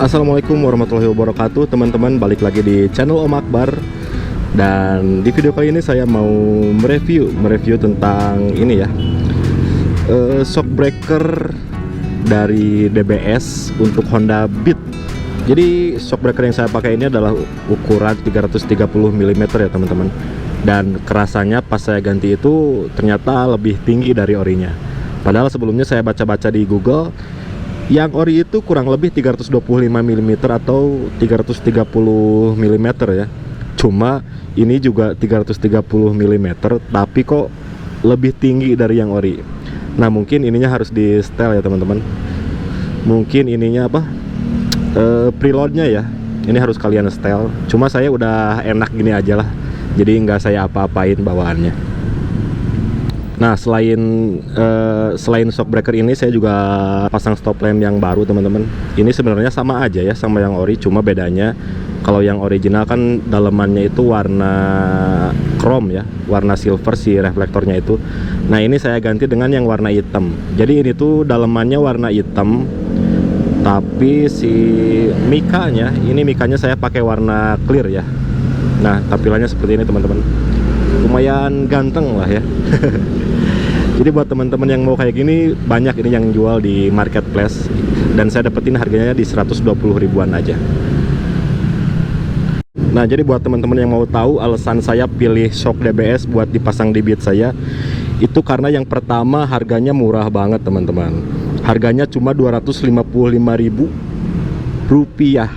Assalamualaikum warahmatullahi wabarakatuh, teman-teman. Balik lagi di channel Om Akbar. Dan di video kali ini saya mau mereview tentang ini ya, shock breaker dari DBS untuk Honda Beat. Jadi shock breaker yang saya pakai ini adalah ukuran 330 mm ya teman-teman. Dan kerasannya pas saya ganti itu ternyata lebih tinggi dari orinya. Padahal sebelumnya saya baca-baca di Google, yang ori itu kurang lebih 325 mm atau 330 mm ya. Cuma ini juga 330 mm, tapi kok lebih tinggi dari yang ori. Nah mungkin ininya harus di setel ya teman-teman. Mungkin ininya apa, preloadnya ya, ini harus kalian setel. Cuma saya udah enak gini aja lah, jadi nggak saya apa-apain bawaannya. Nah selain shock breaker ini, saya juga pasang stop lamp yang baru teman-teman. Ini sebenarnya sama aja ya sama yang ori, cuma bedanya kalau yang original kan dalemannya itu warna chrome ya, warna silver si reflektornya itu. Nah ini saya ganti dengan yang warna hitam. Jadi ini tuh dalemannya warna hitam, tapi si mikanya, ini mikanya saya pakai warna clear ya. Nah tampilannya seperti ini teman-teman, lumayan ganteng lah ya. Jadi buat teman-teman yang mau kayak gini, banyak ini yang jual di marketplace, dan saya dapetin harganya di 120 ribuan aja. Nah jadi buat teman-teman yang mau tahu alasan saya pilih shock DBS buat dipasang di Beat saya, itu karena yang pertama harganya murah banget teman-teman. Harganya cuma 255.000 rupiah.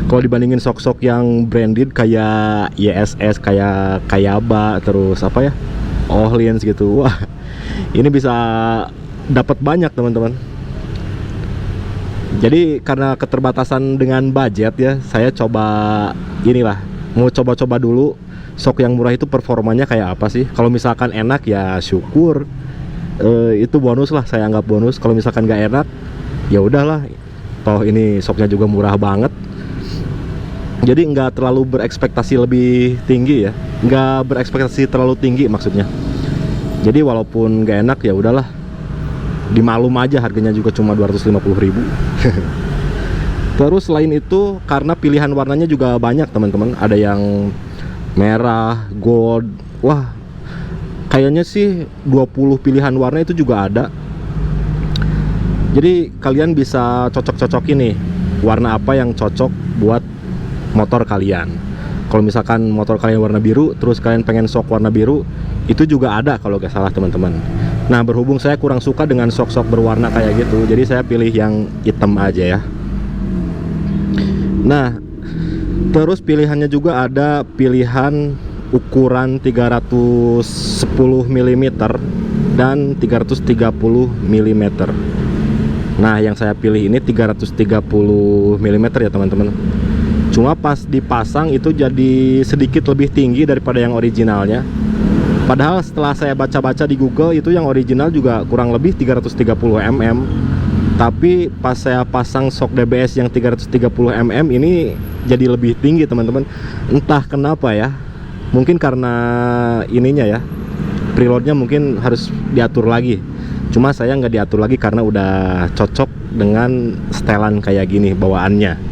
Kalau dibandingin shock-shock yang branded kayak YSS, kayak Kayaba, terus apa ya, Ohlins gitu, wah ini bisa dapat banyak teman-teman. Jadi karena keterbatasan dengan budget ya, saya coba inilah, mau coba-coba dulu shock yang murah itu performanya kayak apa sih. Kalau misalkan enak ya syukur, itu bonus lah, saya anggap bonus. Kalau misalkan nggak enak ya udahlah, toh ini shocknya juga murah banget. Jadi nggak terlalu berekspektasi lebih tinggi ya, nggak berekspektasi terlalu tinggi maksudnya. Jadi walaupun nggak enak ya udahlah, dimaklum aja, harganya juga cuma 250.000. Terus selain itu karena pilihan warnanya juga banyak teman-teman, ada yang merah, gold, wah kayaknya sih 20 pilihan warna itu juga ada. Jadi kalian bisa cocok-cocokin nih warna apa yang cocok buat motor kalian. Kalau misalkan motor kalian warna biru, terus kalian pengen shock warna biru, itu juga ada kalau gak salah teman-teman. Nah berhubung saya kurang suka dengan shock-shock berwarna kayak gitu, jadi saya pilih yang hitam aja ya. Nah terus pilihannya juga ada pilihan ukuran 310 mm dan 330 mm. Nah yang saya pilih ini 330 mm ya teman-teman. Cuma pas dipasang itu jadi sedikit lebih tinggi daripada yang originalnya. Padahal setelah saya baca-baca di Google, itu yang original juga kurang lebih 330 mm. Tapi pas saya pasang shock DBS yang 330 mm ini jadi lebih tinggi teman-teman. Entah kenapa ya, mungkin karena ininya ya, preloadnya mungkin harus diatur lagi. Cuma saya nggak diatur lagi karena udah cocok dengan setelan kayak gini bawaannya.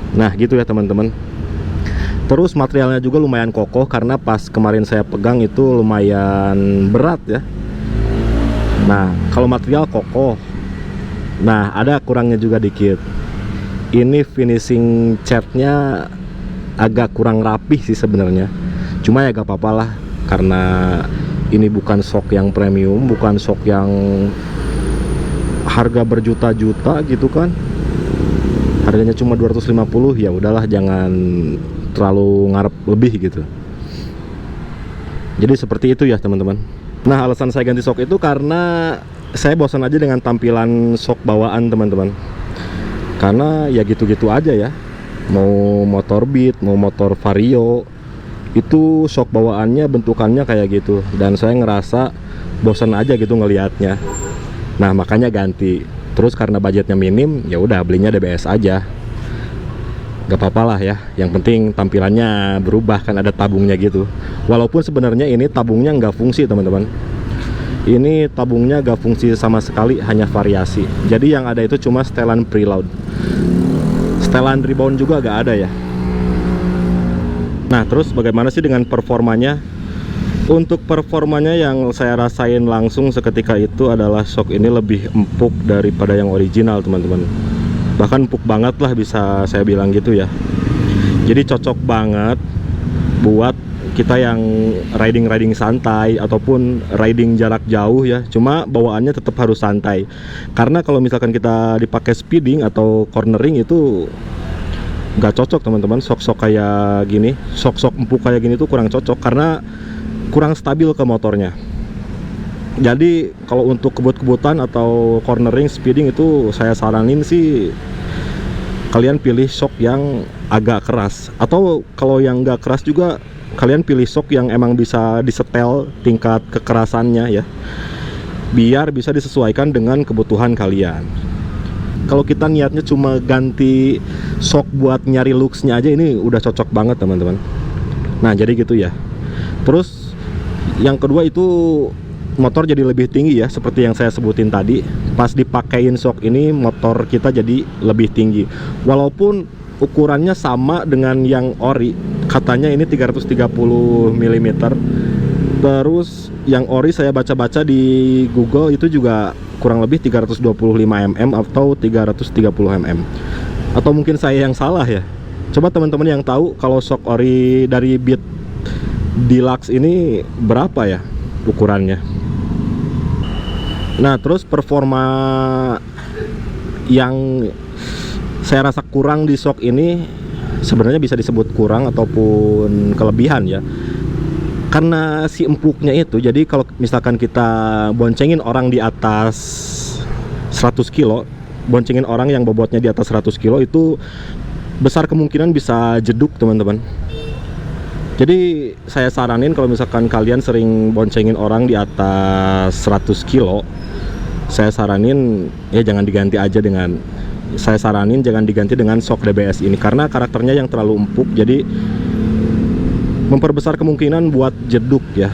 Nah gitu ya teman-teman. Terus materialnya juga lumayan kokoh, karena pas kemarin saya pegang itu lumayan berat ya. Nah kalau material kokoh, nah ada kurangnya juga dikit. Ini finishing catnya agak kurang rapih sih sebenarnya. Cuma ya gak apa-apa lah, karena ini bukan shock yang premium, bukan shock yang harga berjuta-juta gitu kan. Harganya cuma 250, ya udahlah, jangan terlalu ngarep lebih gitu. Jadi seperti itu ya teman-teman. Nah alasan saya ganti shock itu karena saya bosan aja dengan tampilan shock bawaan teman-teman. Karena ya gitu-gitu aja ya, mau motor Beat, mau motor Vario, itu shock bawaannya bentukannya kayak gitu, dan saya ngerasa bosan aja gitu ngelihatnya. Nah makanya ganti. Terus karena budgetnya minim, ya udah belinya DBS aja. Gak apa-apa lah ya, yang penting tampilannya berubah, kan ada tabungnya gitu. Walaupun sebenarnya ini tabungnya nggak fungsi teman-teman. Ini tabungnya gak fungsi sama sekali, hanya variasi. Jadi yang ada itu cuma setelan preload. setelan rebound juga gak ada ya. Nah terus bagaimana sih dengan performanya? Untuk performanya yang saya rasain langsung seketika itu adalah shock ini lebih empuk daripada yang original teman-teman. Bahkan empuk banget lah bisa saya bilang gitu ya. Jadi cocok banget buat kita yang riding santai ataupun riding jarak jauh ya. Cuma bawaannya tetap harus santai. Karena kalau misalkan kita dipakai speeding atau cornering itu nggak cocok teman-teman. Shock kayak gini, shock empuk kayak gini tuh kurang cocok karena kurang stabil ke motornya. Jadi kalau untuk kebut-kebutan atau cornering speeding itu saya saranin sih kalian pilih shock yang agak keras, atau kalau yang nggak keras juga kalian pilih shock yang emang bisa disetel tingkat kekerasannya ya, biar bisa disesuaikan dengan kebutuhan kalian. Kalau kita niatnya cuma ganti shock buat nyari looksnya aja, ini udah cocok banget teman-teman. Nah jadi gitu ya. Terus yang kedua itu motor jadi lebih tinggi ya, seperti yang saya sebutin tadi. Pas dipakein shock ini motor kita jadi lebih tinggi. Walaupun ukurannya sama dengan yang ori, katanya ini 330 mm. Terus yang ori saya baca-baca di Google itu juga kurang lebih 325 mm atau 330 mm. Atau mungkin saya yang salah ya. Coba teman-teman yang tahu kalau shock ori dari Beat Deluxe ini berapa ya ukurannya. Nah terus performa yang saya rasa kurang di shock ini sebenarnya bisa disebut kurang ataupun kelebihan ya, karena si empuknya itu. Jadi kalau misalkan kita boncengin orang di atas 100 kilo, boncengin orang yang bobotnya di atas 100 kilo itu besar kemungkinan bisa jeduk teman-teman. Jadi saya saranin kalau misalkan kalian sering boncengin orang di atas 100 kilo, saya saranin ya jangan diganti aja dengan, saya saranin jangan diganti dengan shock DBS ini, karena karakternya yang terlalu empuk jadi memperbesar kemungkinan buat jeduk ya.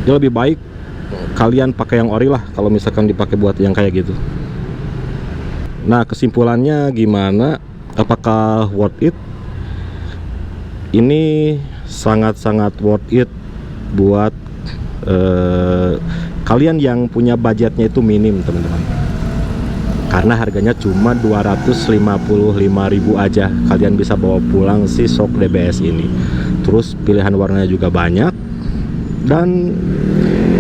Ya lebih baik kalian pakai yang ori lah kalau misalkan dipakai buat yang kayak gitu. Nah kesimpulannya gimana? Apakah worth it? Ini sangat-sangat worth it buat kalian yang punya budgetnya itu minim teman-teman. Karena harganya cuma 255.000 aja, kalian bisa bawa pulang si shock DBS ini. Terus pilihan warnanya juga banyak. Dan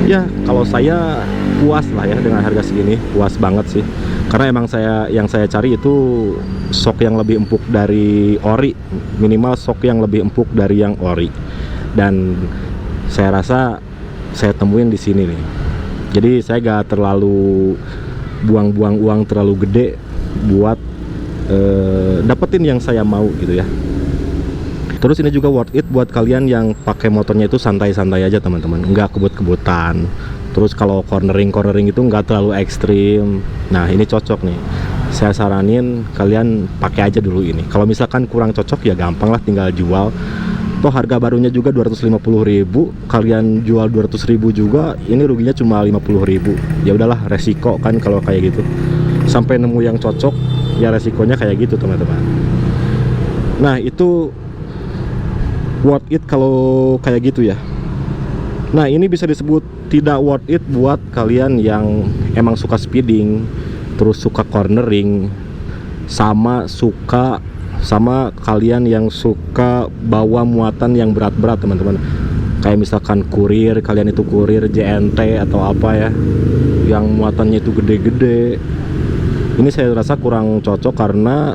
ya kalau saya puas lah ya dengan harga segini, puas banget sih. Karena emang yang saya cari itu shock yang lebih empuk dari ori, minimal shock yang lebih empuk dari yang ori. Dan saya rasa saya temuin di sini nih. Jadi saya gak terlalu buang-buang uang terlalu gede buat dapetin yang saya mau gitu ya. Terus ini juga worth it buat kalian yang pakai motornya itu santai-santai aja teman-teman, nggak kebut-kebutan. Terus kalau cornering itu nggak terlalu ekstrim. Nah ini cocok nih, saya saranin kalian pakai aja dulu ini. Kalau misalkan kurang cocok ya gampang lah, tinggal jual. Toh harga barunya juga 250.000, kalian jual 200.000 juga, ini ruginya cuma 50.000. Ya udahlah, resiko kan kalau kayak gitu. Sampai nemu yang cocok ya resikonya kayak gitu teman-teman. Nah itu worth it kalau kayak gitu ya. Nah ini bisa disebut tidak worth it buat kalian yang emang suka speeding, terus suka cornering, sama kalian yang suka bawa muatan yang berat-berat teman-teman. Kayak misalkan kurir, kalian itu kurir JNT atau apa ya, yang muatannya itu gede-gede. Ini saya rasa kurang cocok karena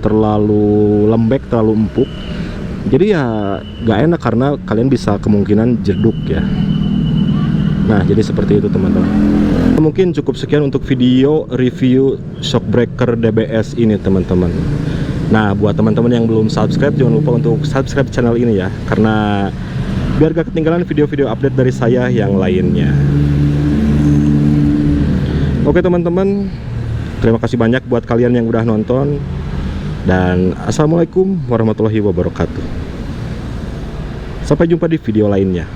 terlalu lembek, terlalu empuk. Jadi ya gak enak karena kalian bisa kemungkinan jeduk ya. Nah jadi seperti itu teman-teman. Mungkin cukup sekian untuk video review shockbreaker DBS ini teman-teman. Nah buat teman-teman yang belum subscribe, jangan lupa untuk subscribe channel ini ya, karena biar gak ketinggalan video-video update dari saya yang lainnya. Oke teman-teman, terima kasih banyak buat kalian yang udah nonton. Dan assalamualaikum warahmatullahi wabarakatuh. Sampai jumpa di video lainnya.